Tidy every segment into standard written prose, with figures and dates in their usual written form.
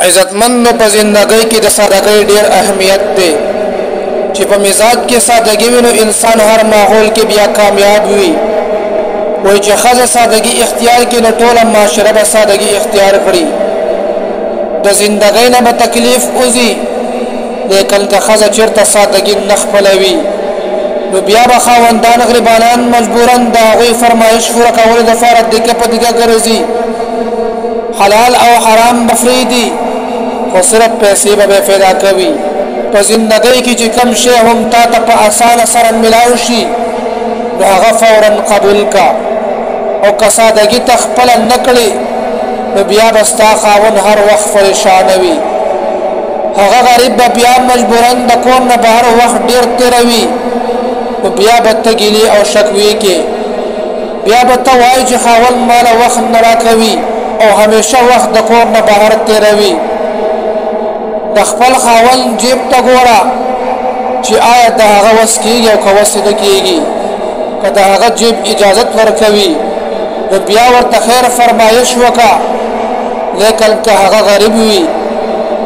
عزتمندو په زندګۍ کې د سادګۍ ډېر اهمیت دی چې په مزاج کې سادګي وي نو انسان هر ماحول کې بیا کامیاب وي. وایي چې ښځه سادګي اختیار کړي نو ټوله معاشره به سادګي اختیار کړي. د زندګۍ نه به تکلیف وځي لیکن که ښځه چېرته سادګي نه خپلوي نو بیا به خاوندان غریبانان مجبوراً د هغوی فرمایش پوره کولو دپاره دیګه په دیګه ګرځي. حلال او حرام به پرېږدي خو صرف پیسې به پیدا کوي. په زندګۍ کې چې کوم شی هم تا ته په اسانه سره میلاو شي نو هغه فوراً قبول کا، او که سادګي ته خپله نه کړې نو بیا به ستا خاوند هر وخت پریشانه وي. هغه غریب به بیا مجبوراً د کور نه بهر وخت ډېر تېروي نو بیا به ته ګیلې او شکوې کې، بیا به ته وایي چې خاوند ماله وخت نه راکوي او همیشه وخت د کور نه بهر تېروي. د خپل خاوند جیب ته ګوره چې آیا د هغه وس کېږي او که وس نه کېږي. که د هغه جیب اجازت ورکوي نو بیا ورته خیر فرمایش وکړه، لیکن که هغه غریب وي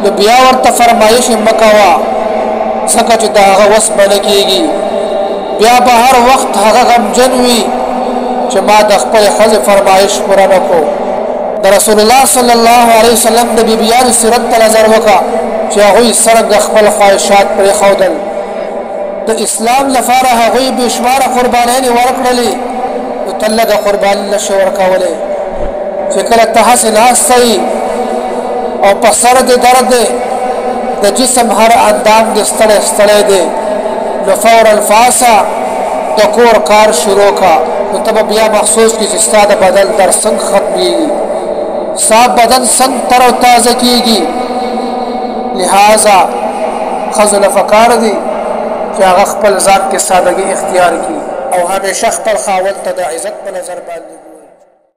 نو بیا ورته فرمایش مه کوه ځکه چې د هغه وس به نه کېږي. بیا به هر وخت هغه غمجن وي چې ما د خپلې ښځې فرمایش پوره نه کړو. د رسول الله صلی الله علیه وسلم د بیبیانو سیرت ته نظر وکړه چې هغوی څرنګه خپل خواهشات پرېښودل. د اسلام لپاره هغوی بې شماره قربانیانې ورکړلې نو ته لږه قرباني نشې ورکولی. چې کله ته هسې ناسته یې او په سر دې درد دی، د جسم هر اندام دې ستړی ستړی دی، نو فورا فاسه د کور کار شروع کا، نو ته به بیا محسوس کړي چې ستا د بدن درد څنګه ختمېږي، ستا بدن څنګه تر او تازه کېږي. لہذا ښځو له پکار دي چې هغه خپل ذات کې سادګي اختیار کړي او همیشه خپل خاوند ته د عزت په نظر باندې